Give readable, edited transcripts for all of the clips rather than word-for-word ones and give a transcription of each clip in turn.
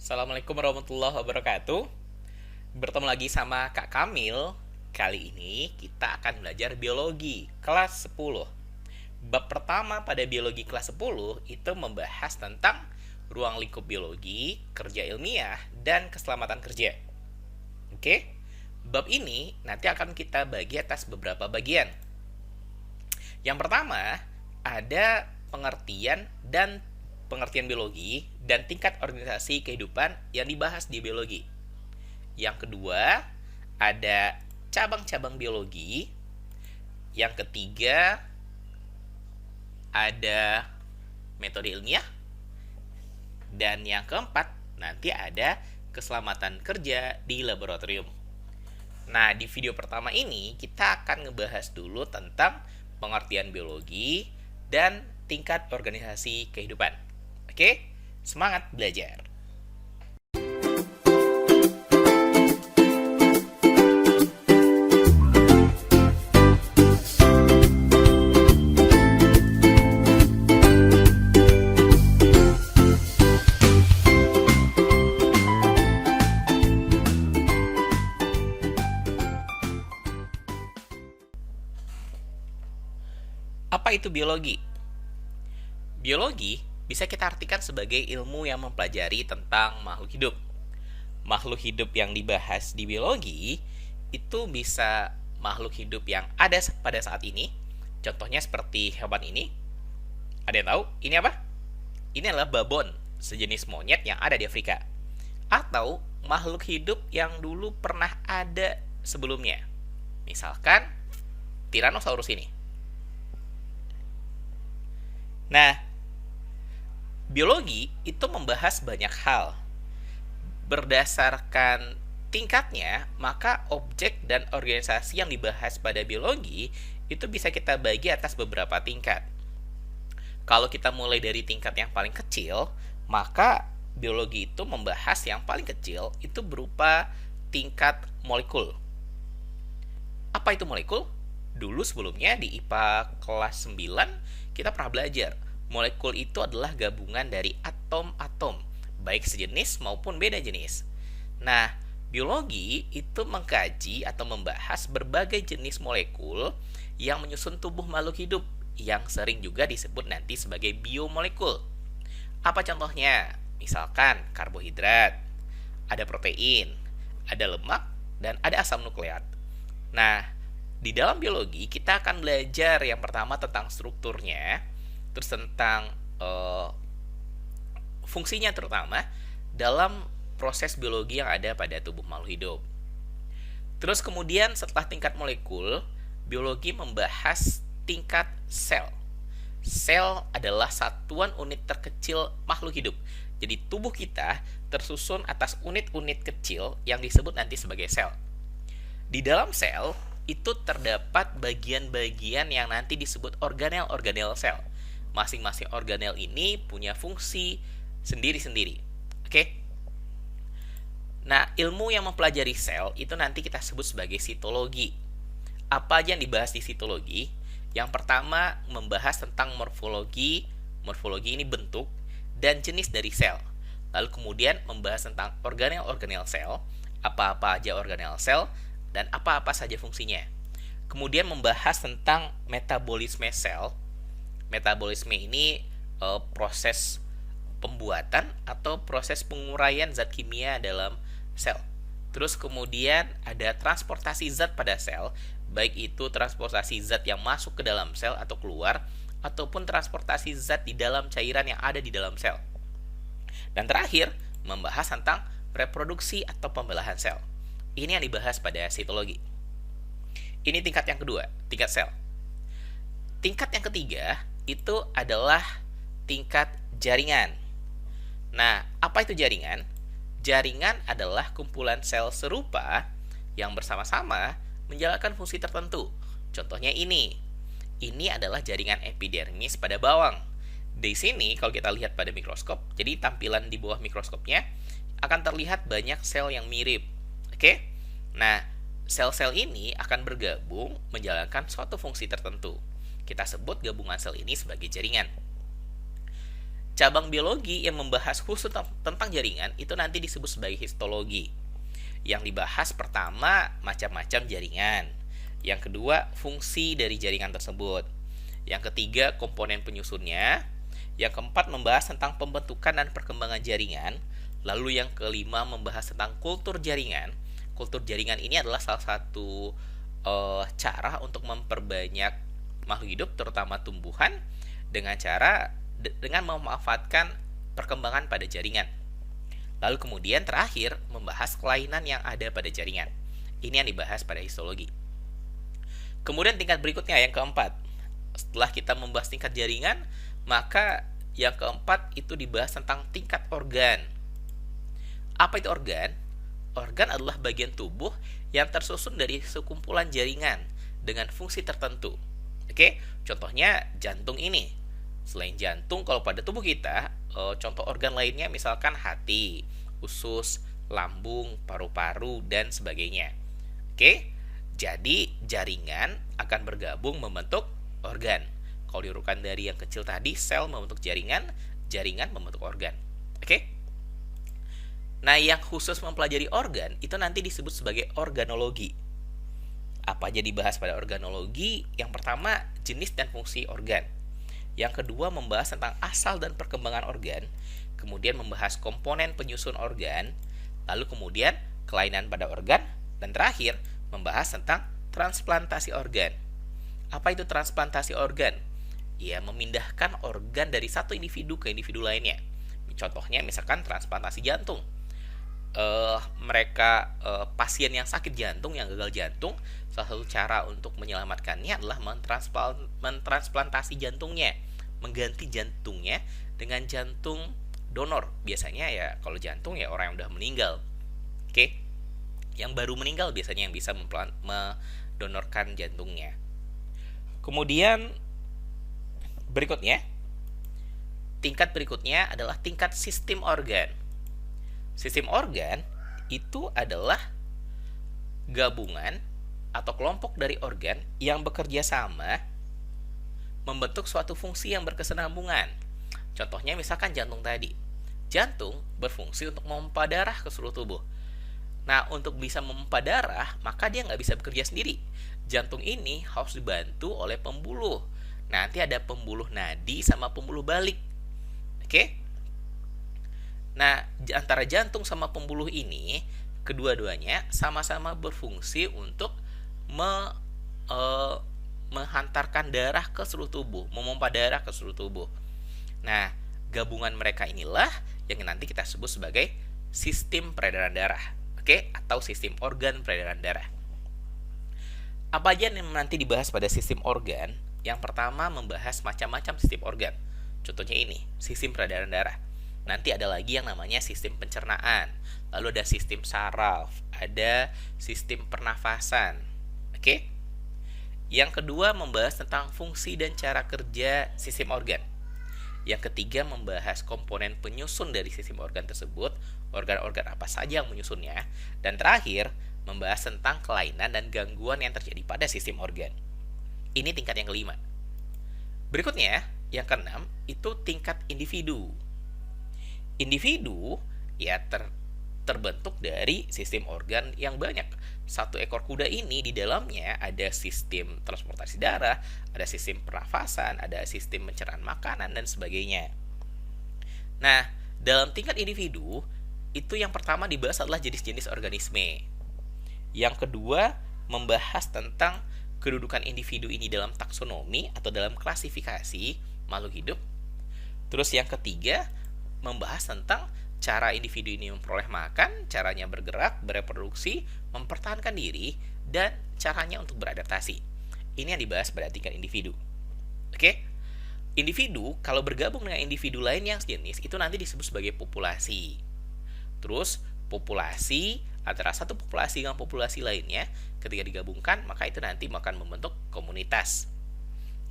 Assalamualaikum warahmatullahi wabarakatuh. Bertemu lagi sama Kak Kamil. Kali ini kita akan belajar biologi kelas 10. Bab pertama pada biologi kelas 10 itu membahas tentang ruang lingkup biologi, kerja ilmiah, dan keselamatan kerja. Oke? Bab ini nanti akan kita bagi atas beberapa bagian. Yang pertama, ada pengertian biologi dan tingkat organisasi kehidupan yang dibahas di biologi. Yang kedua, ada cabang-cabang biologi. Yang ketiga, ada metode ilmiah. Dan yang keempat, nanti ada keselamatan kerja di laboratorium. Nah, di video pertama ini kita akan ngebahas dulu tentang pengertian biologi dan tingkat organisasi kehidupan. Oke, semangat belajar. Apa itu biologi? Biologi bisa kita artikan sebagai ilmu yang mempelajari tentang makhluk hidup. Makhluk hidup yang dibahas di biologi itu bisa makhluk hidup yang ada pada saat ini. Contohnya seperti hewan ini. Ada yang tahu? Ini apa? Ini adalah babon, sejenis monyet yang ada di Afrika. Atau makhluk hidup yang dulu pernah ada sebelumnya. Misalkan Tyrannosaurus ini. Nah, biologi itu membahas banyak hal. Berdasarkan tingkatnya, maka objek dan organisasi yang dibahas pada biologi itu bisa kita bagi atas beberapa tingkat. Kalau kita mulai dari tingkat yang paling kecil, maka biologi itu membahas yang paling kecil itu berupa tingkat molekul. Apa itu molekul? Dulu sebelumnya di IPA kelas 9 kita pernah belajar. Molekul itu adalah gabungan dari atom-atom, baik sejenis maupun beda jenis. Nah, biologi itu mengkaji atau membahas berbagai jenis molekul yang menyusun tubuh makhluk hidup, yang sering juga disebut nanti sebagai biomolekul. Apa contohnya? Misalkan karbohidrat, ada protein, ada lemak, dan ada asam nukleat. Nah, di dalam biologi kita akan belajar yang pertama tentang strukturnya, terus tentang fungsinya terutama dalam proses biologi yang ada pada tubuh makhluk hidup. Terus kemudian setelah tingkat molekul, biologi membahas tingkat sel. Sel adalah satuan unit terkecil makhluk hidup. Jadi tubuh kita tersusun atas unit-unit kecil yang disebut nanti sebagai sel. Di dalam sel itu terdapat bagian-bagian yang nanti disebut organel-organel sel. Masing-masing organel ini punya fungsi sendiri-sendiri. Oke? Nah, ilmu yang mempelajari sel itu nanti kita sebut sebagai sitologi. Apa aja yang dibahas di sitologi? Yang pertama membahas tentang morfologi. Morfologi ini bentuk dan jenis dari sel. Lalu kemudian membahas tentang organel-organel sel. Apa-apa aja organel sel dan apa-apa saja fungsinya. Kemudian membahas tentang metabolisme sel. Metabolisme ini proses pembuatan atau proses penguraian zat kimia dalam sel. Terus kemudian ada transportasi zat pada sel, baik itu transportasi zat yang masuk ke dalam sel atau keluar, ataupun transportasi zat di dalam cairan yang ada di dalam sel. Dan terakhir, membahas tentang reproduksi atau pembelahan sel. Ini yang dibahas pada sitologi. Ini tingkat yang kedua, tingkat sel. Tingkat yang ketiga itu adalah tingkat jaringan. Nah, apa itu jaringan? Jaringan adalah kumpulan sel serupa yang bersama-sama menjalankan fungsi tertentu. Contohnya ini. Ini adalah jaringan epidermis pada bawang. Di sini kalau kita lihat pada mikroskop, jadi tampilan di bawah mikroskopnya akan terlihat banyak sel yang mirip. Oke? Nah, sel-sel ini akan bergabung menjalankan suatu fungsi tertentu. Kita sebut gabungan sel ini sebagai jaringan. Cabang biologi yang membahas khusus tentang jaringan itu nanti disebut sebagai histologi. Yang dibahas pertama macam-macam jaringan. Yang kedua fungsi dari jaringan tersebut. Yang ketiga komponen penyusunnya. Yang keempat membahas tentang pembentukan dan perkembangan jaringan. Lalu yang kelima membahas tentang kultur jaringan. Kultur jaringan ini adalah salah satu cara untuk memperbanyak makhluk hidup terutama tumbuhan dengan memanfaatkan perkembangan pada jaringan. Lalu kemudian terakhir membahas kelainan yang ada pada jaringan. Ini yang dibahas pada histologi. Kemudian tingkat berikutnya yang keempat. Setelah kita membahas tingkat jaringan, maka yang keempat itu dibahas tentang tingkat organ. Apa itu organ? Organ adalah bagian tubuh yang tersusun dari sekumpulan jaringan dengan fungsi tertentu. Oke, contohnya jantung ini. Selain jantung, kalau pada tubuh kita, contoh organ lainnya misalkan hati, usus, lambung, paru-paru, dan sebagainya. Oke, jadi jaringan akan bergabung membentuk organ. Kalau diurutkan dari yang kecil tadi, sel membentuk jaringan, jaringan membentuk organ. Oke? Nah, yang khusus mempelajari organ, itu nanti disebut sebagai organologi. Apa aja dibahas pada organologi? Yang pertama, jenis dan fungsi organ. Yang kedua, membahas tentang asal dan perkembangan organ. Kemudian membahas komponen penyusun organ. Lalu kemudian kelainan pada organ. Dan terakhir, membahas tentang transplantasi organ. Apa itu transplantasi organ? Ya, memindahkan organ dari satu individu ke individu lainnya. Contohnya misalkan transplantasi jantung. Pasien yang sakit jantung, yang gagal jantung, salah satu cara untuk menyelamatkannya adalah mentransplantasi jantungnya, mengganti jantungnya dengan jantung donor. Biasanya ya kalau jantung ya orang yang udah meninggal. Oke. Yang baru meninggal biasanya yang bisa mendonorkan jantungnya. Kemudian tingkat berikutnya adalah tingkat sistem organ. Sistem organ itu adalah gabungan atau kelompok dari organ yang bekerja sama membentuk suatu fungsi yang berkesinambungan. Contohnya misalkan jantung tadi. Jantung berfungsi untuk memompa darah ke seluruh tubuh. Nah, untuk bisa memompa darah, maka dia nggak bisa bekerja sendiri. Jantung ini harus dibantu oleh pembuluh. Nanti ada pembuluh nadi sama pembuluh balik. Oke? Nah, antara jantung sama pembuluh ini, kedua-duanya sama-sama berfungsi untuk menghantarkan darah ke seluruh tubuh, memompa darah ke seluruh tubuh. Nah, gabungan mereka inilah yang nanti kita sebut sebagai sistem peredaran darah. Oke? Atau sistem organ peredaran darah. Apa aja yang nanti dibahas pada sistem organ? Yang pertama membahas macam-macam sistem organ. Contohnya ini, sistem peredaran darah. Nanti ada lagi yang namanya sistem pencernaan. Lalu ada sistem saraf, ada sistem pernafasan. Oke? Yang kedua membahas tentang fungsi dan cara kerja sistem organ. Yang ketiga membahas komponen penyusun dari sistem organ tersebut, organ-organ apa saja yang menyusunnya. Dan terakhir, membahas tentang kelainan dan gangguan yang terjadi pada sistem organ. Ini tingkat yang kelima. Berikutnya, yang keenam, itu tingkat individu. Individu ya terbentuk dari sistem organ yang banyak. Satu ekor kuda ini di dalamnya ada sistem transportasi darah, ada sistem pernafasan, ada sistem pencernaan makanan dan sebagainya. Nah, dalam tingkat individu itu yang pertama dibahas adalah jenis-jenis organisme. Yang kedua membahas tentang kedudukan individu ini dalam taksonomi atau dalam klasifikasi makhluk hidup. Terus yang ketiga membahas tentang cara individu ini memperoleh makan, caranya bergerak, bereproduksi, mempertahankan diri, dan caranya untuk beradaptasi. Ini yang dibahas pada tingkat individu. Oke? Individu, kalau bergabung dengan individu lain yang sejenis, itu nanti disebut sebagai populasi. Terus, populasi, antara satu populasi dengan populasi lainnya, ketika digabungkan, maka itu nanti akan membentuk komunitas.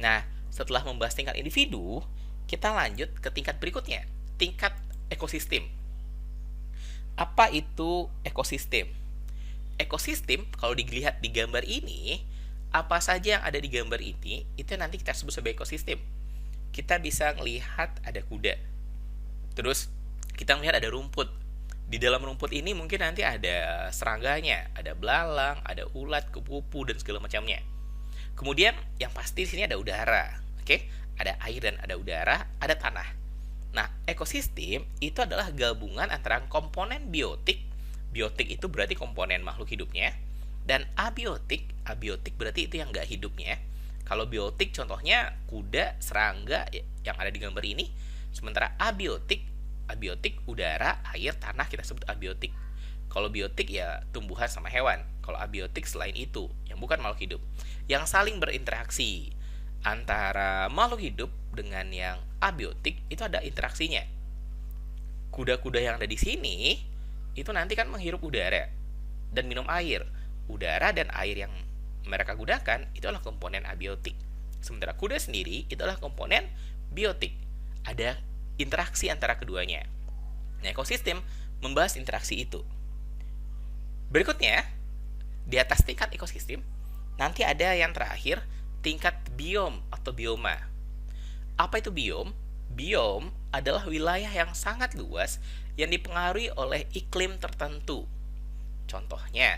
Nah, setelah membahas tingkat individu, kita lanjut ke tingkat berikutnya, tingkat ekosistem. Apa itu ekosistem? Ekosistem kalau dilihat di gambar ini, apa saja yang ada di gambar ini, itu nanti kita sebut sebagai ekosistem. Kita bisa melihat ada kuda. Terus kita melihat ada rumput. Di dalam rumput ini mungkin nanti ada serangganya, ada belalang, ada ulat, kupu-kupu dan segala macamnya. Kemudian yang pasti di sini ada udara. Oke, ada air dan ada udara, ada tanah. Nah, ekosistem itu adalah gabungan antara komponen biotik. Biotik itu berarti komponen makhluk hidupnya, dan abiotik. Abiotik berarti itu yang nggak hidupnya. Kalau biotik contohnya kuda, serangga yang ada di gambar ini. Sementara abiotik udara, air, tanah kita sebut abiotik. Kalau biotik ya tumbuhan sama hewan. Kalau abiotik selain itu, yang bukan makhluk hidup, yang saling berinteraksi. Antara makhluk hidup dengan yang abiotik itu ada interaksinya. Kuda-kuda yang ada di sini itu nanti kan menghirup udara dan minum air. Udara dan air yang mereka gunakan itu adalah komponen abiotik. Sementara kuda sendiri itu adalah komponen biotik. Ada interaksi antara keduanya. Nah, ekosistem membahas interaksi itu. Berikutnya, di atas tingkat ekosistem, nanti ada yang terakhir, tingkat biom atau bioma. Apa itu biom? Biom adalah wilayah yang sangat luas yang dipengaruhi oleh iklim tertentu. Contohnya,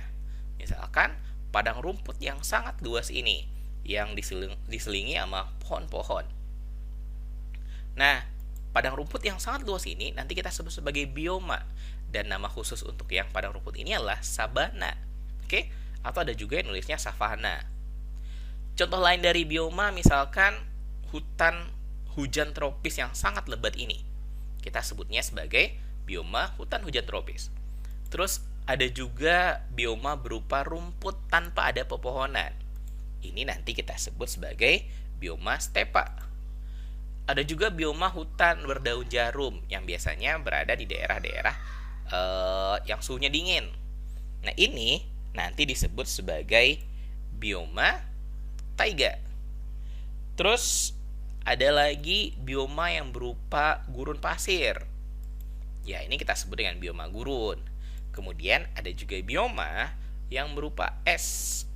misalkan padang rumput yang sangat luas ini, yang diselingi sama pohon-pohon. Nah, padang rumput yang sangat luas ini nanti kita sebut sebagai bioma, dan nama khusus untuk yang padang rumput ini adalah sabana. Oke? Atau ada juga yang nulisnya savana. Contoh lain dari bioma misalkan hutan hujan tropis yang sangat lebat ini. Kita sebutnya sebagai bioma hutan hujan tropis. Terus ada juga bioma berupa rumput tanpa ada pepohonan. Ini nanti kita sebut sebagai bioma stepa. Ada juga bioma hutan berdaun jarum yang biasanya berada di daerah-daerah yang suhunya dingin. Nah, ini nanti disebut sebagai bioma taiga. Terus ada lagi bioma yang berupa gurun pasir. Ya, ini kita sebut dengan bioma gurun. Kemudian ada juga bioma yang berupa es.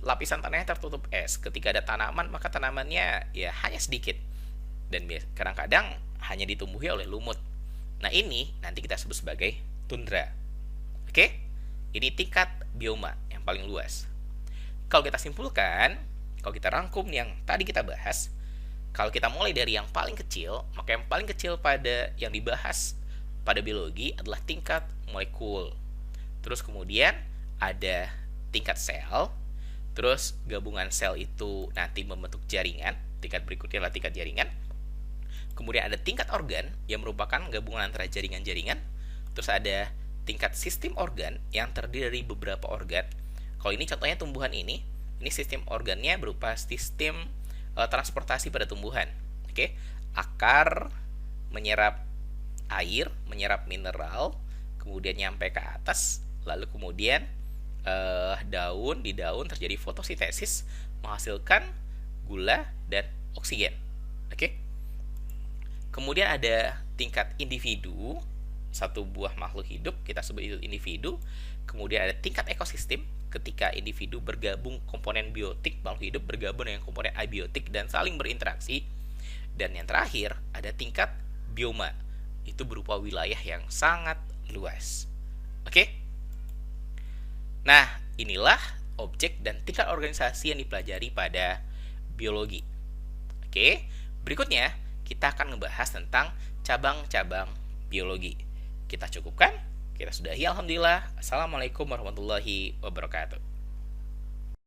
Lapisan tanahnya tertutup es. Ketika ada tanaman, maka tanamannya ya hanya sedikit. Dan kadang-kadang hanya ditumbuhi oleh lumut. Nah, ini nanti kita sebut sebagai tundra. Oke? Ini tingkat bioma yang paling luas. Kalau kita simpulkan, kalau kita rangkum yang tadi kita bahas, kalau kita mulai dari yang paling kecil, maka yang paling kecil pada yang dibahas pada biologi adalah tingkat molekul. Terus kemudian ada tingkat sel. Terus gabungan sel itu nanti membentuk jaringan. Tingkat berikutnya adalah tingkat jaringan. Kemudian ada tingkat organ yang merupakan gabungan antara jaringan-jaringan. Terus ada tingkat sistem organ yang terdiri dari beberapa organ. Kalau ini contohnya tumbuhan ini sistem organnya berupa sistem transportasi pada tumbuhan. Oke, akar menyerap air, menyerap mineral, kemudian nyampe ke atas, lalu kemudian di daun terjadi fotosintesis menghasilkan gula dan oksigen. Oke. Kemudian ada tingkat individu, satu buah makhluk hidup kita sebut itu individu. Kemudian ada tingkat ekosistem, ketika individu bergabung komponen biotik, makhluk hidup bergabung dengan komponen abiotik dan saling berinteraksi. Dan yang terakhir ada tingkat bioma, itu berupa wilayah yang sangat luas. Oke? Nah, inilah objek dan tingkat organisasi yang dipelajari pada biologi. Oke, berikutnya kita akan membahas tentang cabang-cabang biologi. Kita cukupkan, kita sudahi. Alhamdulillah. Assalamualaikum warahmatullahi wabarakatuh.